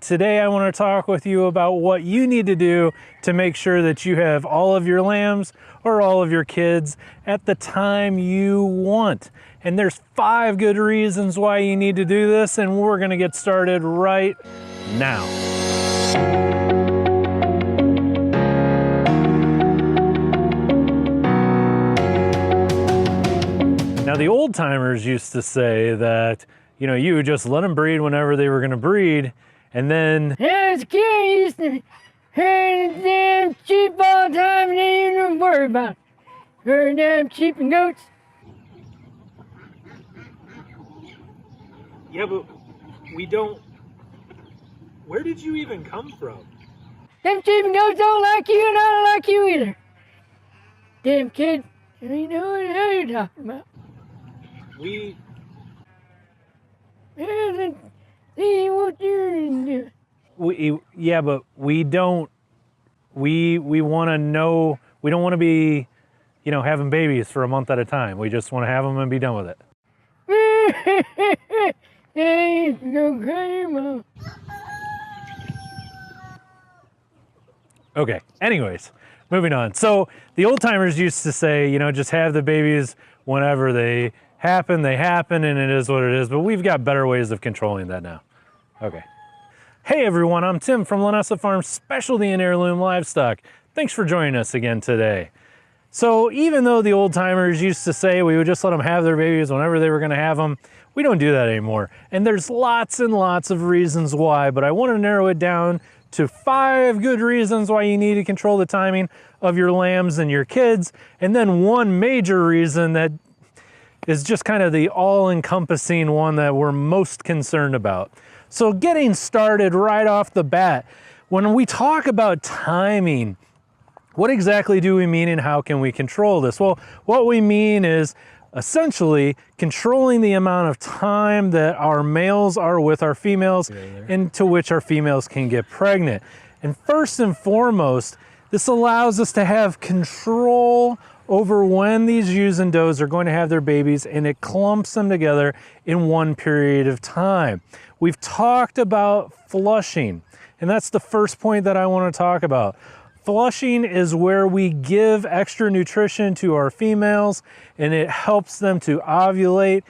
Today I want to talk with you about what you need to do to make sure that you have all of your lambs or all of your kids at the time you want. And there's 5 good reasons why you need to do this, and we're going to get started right now. Now, the old timers used to say that, you would just let them breed whenever they were going to breed, and then... Yeah, as a kid, I used to herd damn sheep all the time and didn't even worry about it. Herd damn sheep and goats. Yeah, but we don't... Where did you even come from? Them sheep and goats don't like you and I don't like you either. Damn kid, you ain't know what the hell you're talking about. See what you're doing. Yeah, but we don't... We want to know... We don't want to be, having babies for a month at a time. We just want to have them and be done with it. Hey, go cry your mom. Okay, anyways, moving on. So the old timers used to say, just have the babies whenever they happen, and it is what it is. But we've got better ways of controlling that now. Okay. Hey everyone, I'm Tim from Linessa Farms Specialty and Heirloom Livestock. Thanks for joining us again today. So even though the old timers used to say we would just let them have their babies whenever they were going to have them, we don't do that anymore. And there's lots and lots of reasons why, but I want to narrow it down to 5 good reasons why you need to control the timing of your lambs and your kids, and then one major reason that is just kind of the all-encompassing one that we're most concerned about. So getting started right off the bat, when we talk about timing, what exactly do we mean and how can we control this? Well, what we mean is essentially controlling the amount of time that our males are with our females into which our females can get pregnant. And first and foremost, this allows us to have control over when these ewes and does are going to have their babies, and it clumps them together in one period of time. We've talked about flushing, and that's the first point that I want to talk about. Flushing is where we give extra nutrition to our females, and it helps them to ovulate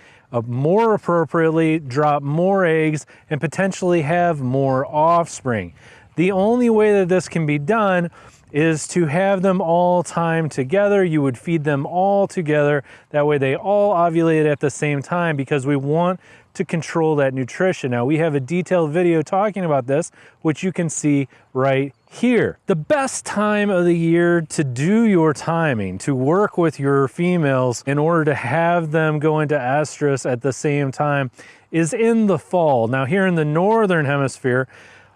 more appropriately, drop more eggs, and potentially have more offspring. The only way that this can be done is to have them all time together. You would feed them all together. That way they all ovulate at the same time, because we want to control that nutrition. Now, we have a detailed video talking about this, which you can see right here. The best time of the year to do your timing, to work with your females in order to have them go into estrus at the same time, is in the fall. Now, here in the northern hemisphere,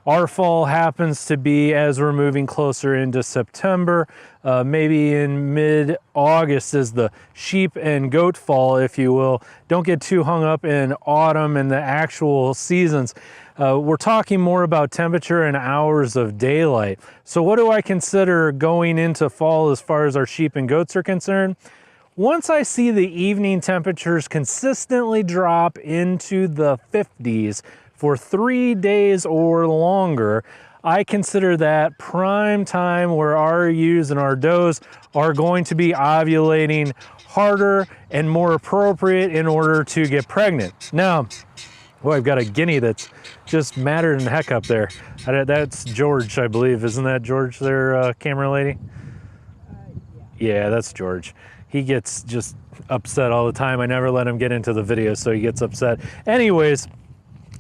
our fall happens to be as we're moving closer into September. Maybe in mid-August is the sheep and goat fall, if you will. Don't get too hung up in autumn and the actual seasons. We're talking more about temperature and hours of daylight. So what do I consider going into fall as far as our sheep and goats are concerned? Once I see the evening temperatures consistently drop into the 50s, for 3 days or longer, I consider that prime time where our ewes and our does are going to be ovulating harder and more appropriate in order to get pregnant. Now, boy, I've got a guinea that's just madder than heck up there. That's George, I believe. Isn't that George, their camera lady? Yeah, that's George. He gets just upset all the time. I never let him get into the video, so he gets upset. Anyways,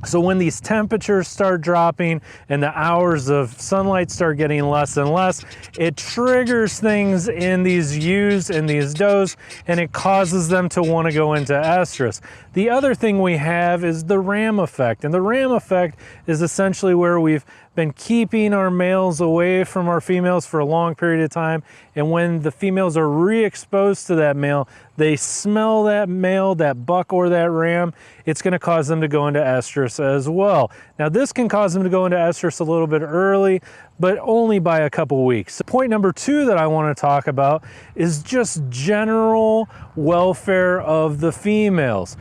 so when these temperatures start dropping and the hours of sunlight start getting less and less, it triggers things in these ewes and these does, and it causes them to want to go into estrus. The other thing we have is the ram effect, and the ram effect is essentially where we've been keeping our males away from our females for a long period of time, and when the females are re-exposed to that male, they smell that male, that buck or that ram, it's going to cause them to go into estrus as well. Now, this can cause them to go into estrus a little bit early, but only by a couple weeks. Point number 2 that I want to talk about is just general welfare of the females.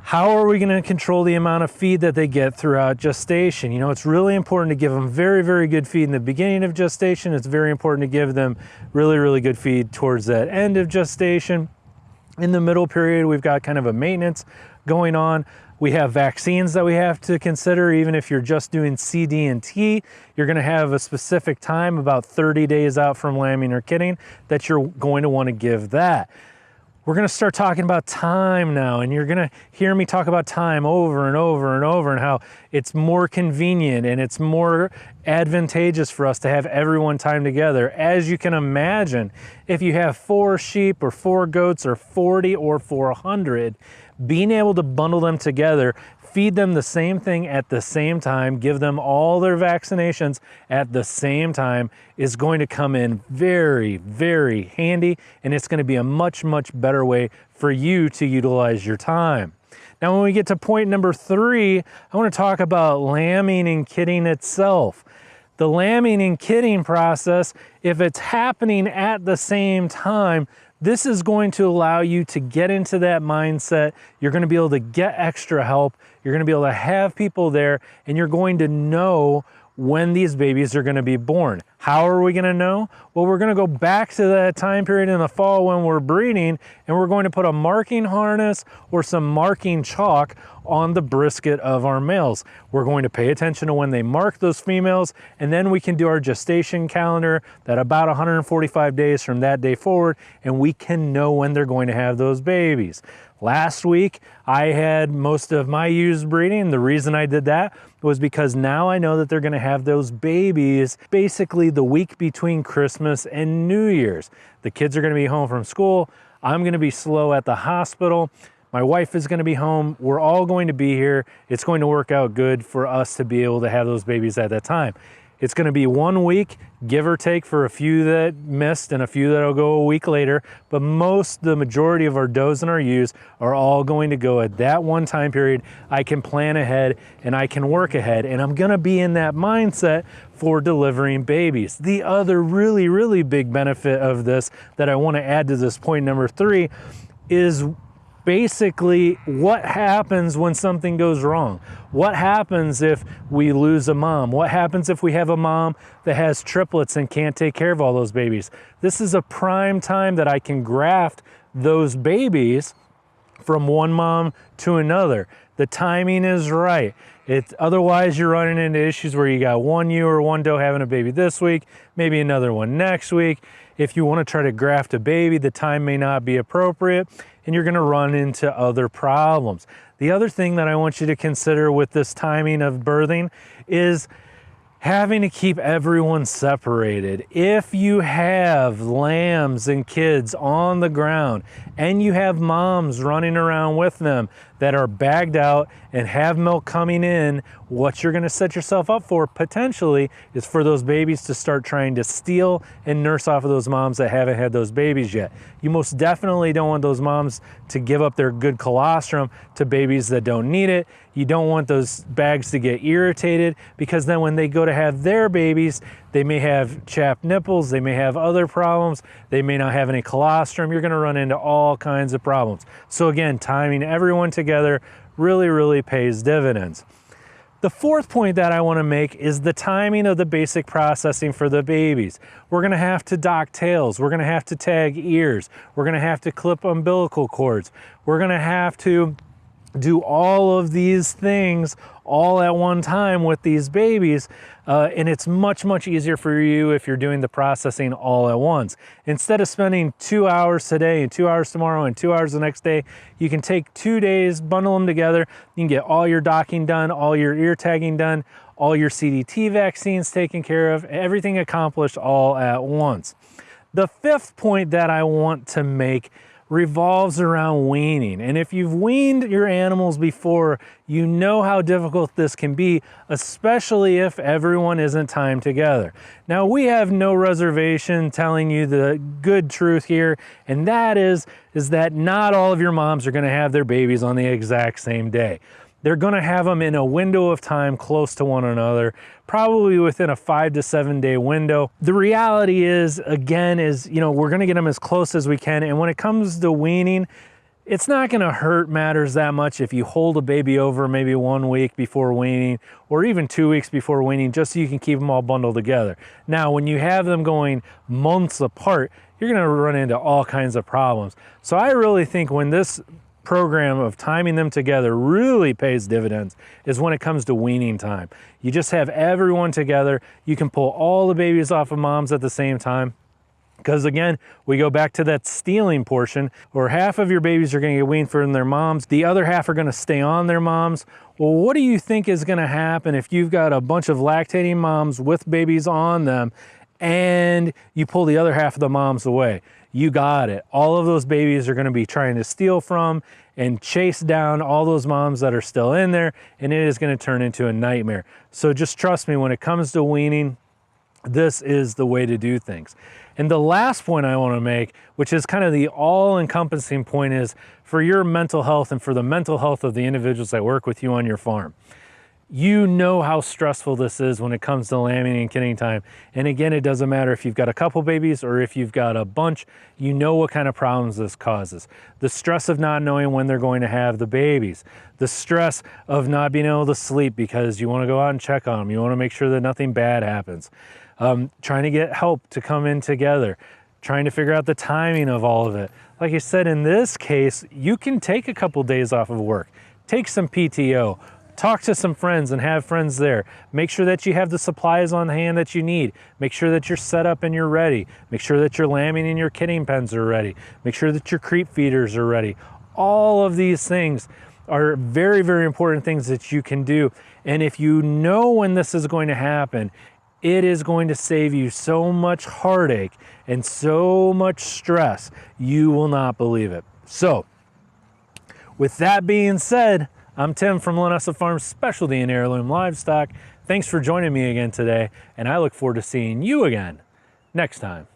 How are we going to control the amount of feed that they get throughout gestation? You know, it's really important to give them very, very good feed in the beginning of gestation. It's very important to give them really, really good feed towards that end of gestation. In the middle period, we've got kind of a maintenance going on. We have vaccines that we have to consider. Even if you're just doing C, D, and T, you're gonna have a specific time, about 30 days out from lambing or kidding, that you're going to wanna give that. We're gonna start talking about time now, and you're gonna hear me talk about time over and over and over, and how it's more convenient and it's more advantageous for us to have everyone time together. As you can imagine, if you have 4 sheep or 4 goats or 40 or 400, being able to bundle them together, feed them the same thing at the same time, give them all their vaccinations at the same time is going to come in very, very handy, and it's going to be a much, much better way for you to utilize your time. Now, when we get to point number 3, I want to talk about lambing and kidding itself. The lambing and kidding process, if it's happening at the same time, this is going to allow you to get into that mindset. You're going to be able to get extra help. You're going to be able to have people there, and you're going to know when these babies are going to be born. How are we going to know? Well, we're going to go back to that time period in the fall when we're breeding, and we're going to put a marking harness or some marking chalk on the brisket of our males. We're going to pay attention to when they mark those females, and then we can do our gestation calendar that about 145 days from that day forward, and we can know when they're going to have those babies. Last week, I had most of my ewes breeding. The reason I did that was because now I know that they're gonna have those babies basically the week between Christmas and New Year's. The kids are gonna be home from school. I'm gonna be slow at the hospital. My wife is gonna be home. We're all going to be here. It's going to work out good for us to be able to have those babies at that time. It's going to be 1 week, give or take, for a few that missed and a few that'll go a week later. But the majority of our does and our ewes are all going to go at that one time period. I can plan ahead and I can work ahead, and I'm going to be in that mindset for delivering babies. The other really, really big benefit of this that I want to add to this point number 3 is basically what happens when something goes wrong. What happens if we lose a mom? What happens if we have a mom that has triplets and can't take care of all those babies? This is a prime time that I can graft those babies from one mom to another. The timing is right. Otherwise, you're running into issues where you got one ewe or one doe having a baby this week, maybe another one next week. If you want to try to graft a baby, the time may not be appropriate, and you're going to run into other problems. The other thing that I want you to consider with this timing of birthing is having to keep everyone separated. If you have lambs and kids on the ground and you have moms running around with them that are bagged out and have milk coming in, what you're going to set yourself up for potentially is for those babies to start trying to steal and nurse off of those moms that haven't had those babies yet. You most definitely don't want those moms to give up their good colostrum to babies that don't need it. You don't want those bags to get irritated, because then when they go to have their babies, they may have chapped nipples, they may have other problems, they may not have any colostrum. You're going to run into all kinds of problems. So again, timing everyone together really, really pays dividends. The fourth point that I want to make is the timing of the basic processing for the babies. We're going to have to dock tails. We're going to have to tag ears. We're going to have to clip umbilical cords. We're going to have to do all of these things all at one time with these babies, and it's much, much easier for you if you're doing the processing all at once. Instead of spending 2 hours today and 2 hours tomorrow and 2 hours the next day, you can take 2 days, bundle them together. You can get all your docking done, all your ear tagging done, all your CDT vaccines taken care of, everything accomplished all at once. The fifth point that I want to make revolves around weaning. And if you've weaned your animals before, you know how difficult this can be, especially if everyone isn't timed together. Now, we have no reservation telling you the good truth here, and that is that not all of your moms are going to have their babies on the exact same day. They're going to have them in a window of time close to one another, probably within a 5 to 7 day window. The reality is, again, we're going to get them as close as we can. And when it comes to weaning, it's not going to hurt matters that much if you hold a baby over maybe 1 week before weaning or even 2 weeks before weaning, just so you can keep them all bundled together. Now, when you have them going months apart, you're going to run into all kinds of problems. So I really think when this program of timing them together really pays dividends is when it comes to weaning time. You just have everyone together. You can pull all the babies off of moms at the same time. Because again, we go back to that stealing portion, where half of your babies are going to get weaned from their moms, the other half are going to stay on their moms. Well, what do you think is going to happen if you've got a bunch of lactating moms with babies on them and you pull the other half of the moms away? You got it. All of those babies are going to be trying to steal from and chase down all those moms that are still in there, and it is going to turn into a nightmare. So just trust me, when it comes to weaning, this is the way to do things. And the last point I want to make, which is kind of the all-encompassing point, is for your mental health and for the mental health of the individuals that work with you on your farm. You know how stressful this is when it comes to lambing and kitting time. And again, it doesn't matter if you've got a couple babies or if you've got a bunch, you know what kind of problems this causes. The stress of not knowing when they're going to have the babies. The stress of not being able to sleep because you want to go out and check on them. You want to make sure that nothing bad happens. Trying to get help to come in together. Trying to figure out the timing of all of it. Like I said, in this case, you can take a couple days off of work. Take some PTO. Talk to some friends and have friends there. Make sure that you have the supplies on hand that you need. Make sure that you're set up and you're ready. Make sure that your lambing and your kitting pens are ready. Make sure that your creep feeders are ready. All of these things are very, very important things that you can do. And if you know when this is going to happen, it is going to save you so much heartache and so much stress. You will not believe it. So, with that being said, I'm Tim from Linessa Farms, Specialty in Heirloom Livestock. Thanks for joining me again today, and I look forward to seeing you again next time.